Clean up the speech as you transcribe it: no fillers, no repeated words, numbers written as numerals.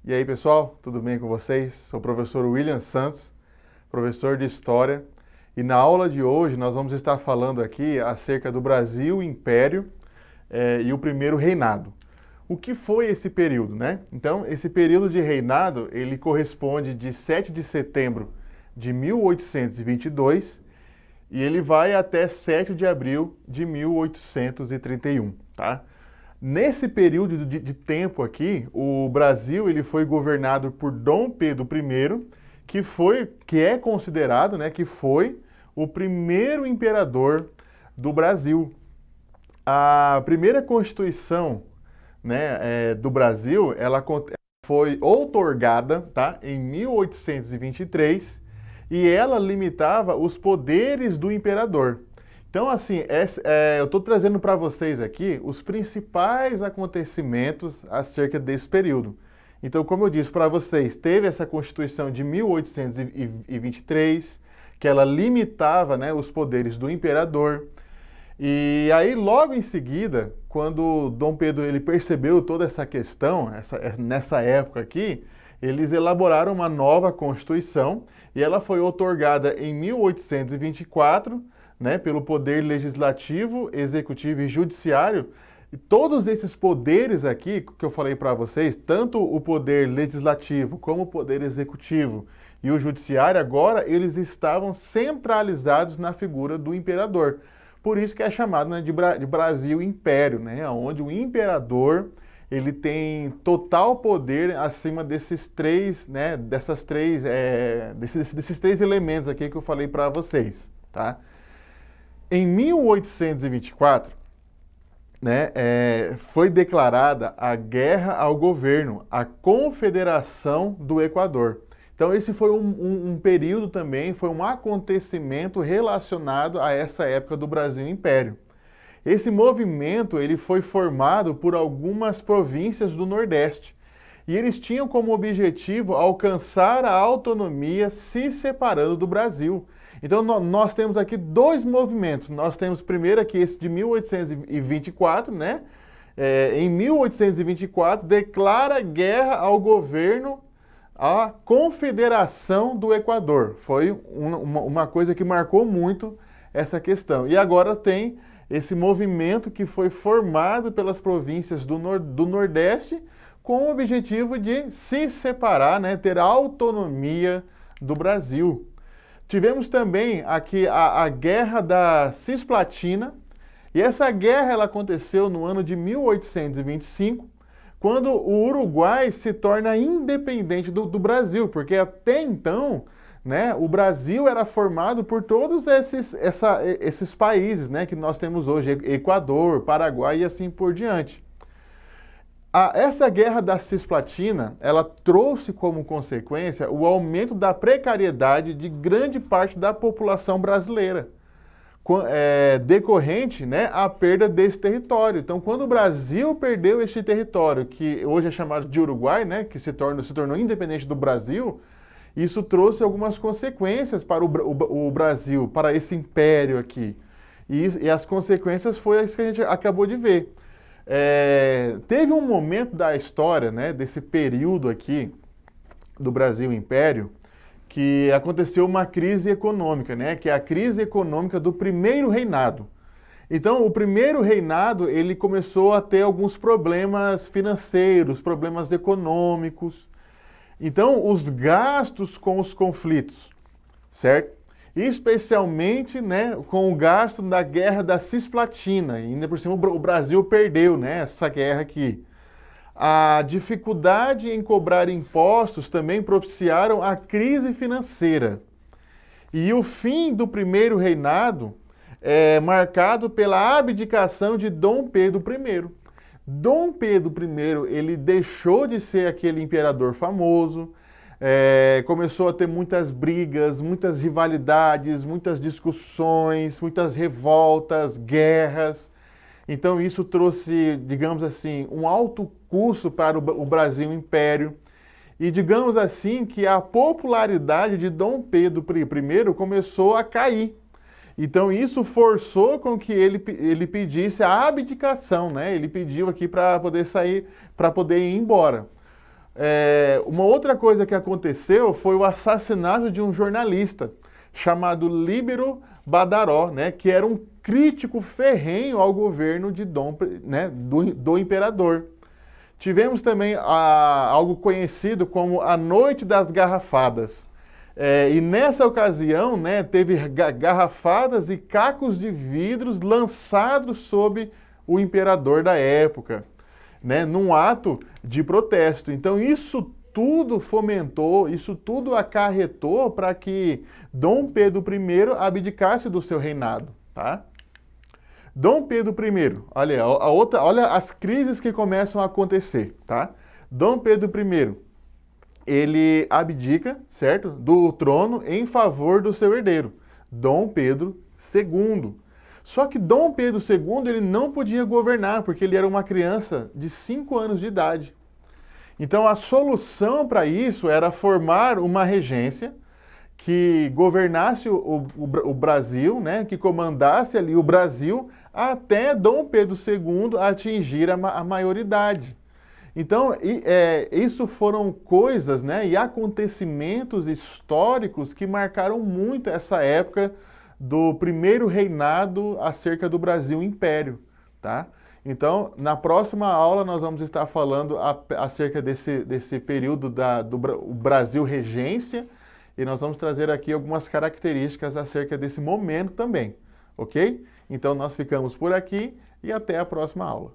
E aí, pessoal, tudo bem com vocês? Sou o professor William Santos, professor de História, e na aula de hoje nós vamos estar falando aqui acerca do Brasil Império e o primeiro reinado. O que foi esse período, né? Então, esse período de reinado, ele corresponde de 7 de setembro de 1822 e ele vai até 7 de abril de 1831, tá? Nesse período de tempo aqui, o Brasil ele foi governado por Dom Pedro I, que é considerado, né, que foi o primeiro imperador do Brasil. A primeira Constituição, né, do Brasil, ela foi outorgada, tá, em 1823 e ela limitava os poderes do imperador. Então, assim, eu estou trazendo para vocês aqui os principais acontecimentos acerca desse período. Então, como eu disse para vocês, teve essa Constituição de 1823, que ela limitava, né, os poderes do imperador. E aí, logo em seguida, quando Dom Pedro ele percebeu toda essa questão, nessa época aqui, eles elaboraram uma nova Constituição e ela foi outorgada em 1824, né, pelo poder legislativo, executivo e judiciário. E todos esses poderes aqui que eu falei para vocês, tanto o poder legislativo como o poder executivo e o judiciário, agora eles estavam centralizados na figura do imperador. Por isso que é chamado, né, de Brasil Império, né, onde o imperador ele tem total poder acima desses três, né, desses três elementos aqui que eu falei para vocês, tá? Em 1824, né, foi declarada a guerra ao governo, a Confederação do Equador. Então esse foi um período também, foi um acontecimento relacionado a essa época do Brasil Império. Esse movimento ele foi formado por algumas províncias do Nordeste e eles tinham como objetivo alcançar a autonomia se separando do Brasil. Então, nós temos aqui dois movimentos. Nós temos primeiro aqui esse de 1824, né? Em 1824, declara guerra ao governo, à Confederação do Equador. Foi uma coisa que marcou muito essa questão. E agora tem esse movimento que foi formado pelas províncias do Nordeste com o objetivo de se separar, né? Ter autonomia do Brasil. Tivemos também aqui a Guerra da Cisplatina, e essa guerra ela aconteceu no ano de 1825, quando o Uruguai se torna independente do Brasil, porque até então, né, o Brasil era formado por todos esses países, né, que nós temos hoje, Equador, Paraguai e assim por diante. Essa guerra da Cisplatina, ela trouxe como consequência o aumento da precariedade de grande parte da população brasileira, decorrente, né, a perda desse território. Então, quando o Brasil perdeu este território, que hoje é chamado de Uruguai, né, que se tornou independente do Brasil, isso trouxe algumas consequências para o Brasil, para esse império aqui. E as consequências foi isso que a gente acabou de ver. Teve um momento da história, né, desse período aqui do Brasil Império, que aconteceu uma crise econômica, né, que é a crise econômica do primeiro reinado. Então, o primeiro reinado, ele começou a ter alguns problemas financeiros, problemas econômicos. Então, os gastos com os conflitos, certo? Especialmente, né, com o gasto da Guerra da Cisplatina. E ainda por cima o Brasil perdeu, né, essa guerra aqui. A dificuldade em cobrar impostos também propiciaram a crise financeira. E o fim do primeiro reinado é marcado pela abdicação de Dom Pedro I. Dom Pedro I, ele deixou de ser aquele imperador famoso, começou a ter muitas brigas, muitas rivalidades, muitas discussões, muitas revoltas, guerras. Então isso trouxe, digamos assim, um alto custo para o Brasil Império. E digamos assim que a popularidade de Dom Pedro I começou a cair. Então isso forçou com que ele pedisse a abdicação, né? Ele pediu aqui para poder sair, para poder ir embora. Uma outra coisa que aconteceu foi o assassinato de um jornalista chamado Líbero Badaró, né? Que era um crítico ferrenho ao governo de do imperador. Tivemos também algo conhecido como a Noite das Garrafadas. E nessa ocasião, né, teve garrafadas e cacos de vidros lançados sobre o imperador da época, né, num ato de protesto. Então isso tudo fomentou, isso tudo acarretou para que Dom Pedro I abdicasse do seu reinado, tá? Dom Pedro I, olha as crises que começam a acontecer, tá? Dom Pedro I, ele abdica, certo? Do trono em favor do seu herdeiro, Dom Pedro II. Só que Dom Pedro II, ele não podia governar, porque ele era uma criança de 5 anos de idade. Então a solução para isso era formar uma regência que governasse o Brasil, né, que comandasse ali o Brasil até Dom Pedro II atingir a maioridade. Então, isso foram coisas, né, e acontecimentos históricos que marcaram muito essa época do primeiro reinado acerca do Brasil Império, tá? Então, na próxima aula nós vamos estar falando acerca desse período do Brasil Regência, e nós vamos trazer aqui algumas características acerca desse momento também, ok? Então nós ficamos por aqui e até a próxima aula.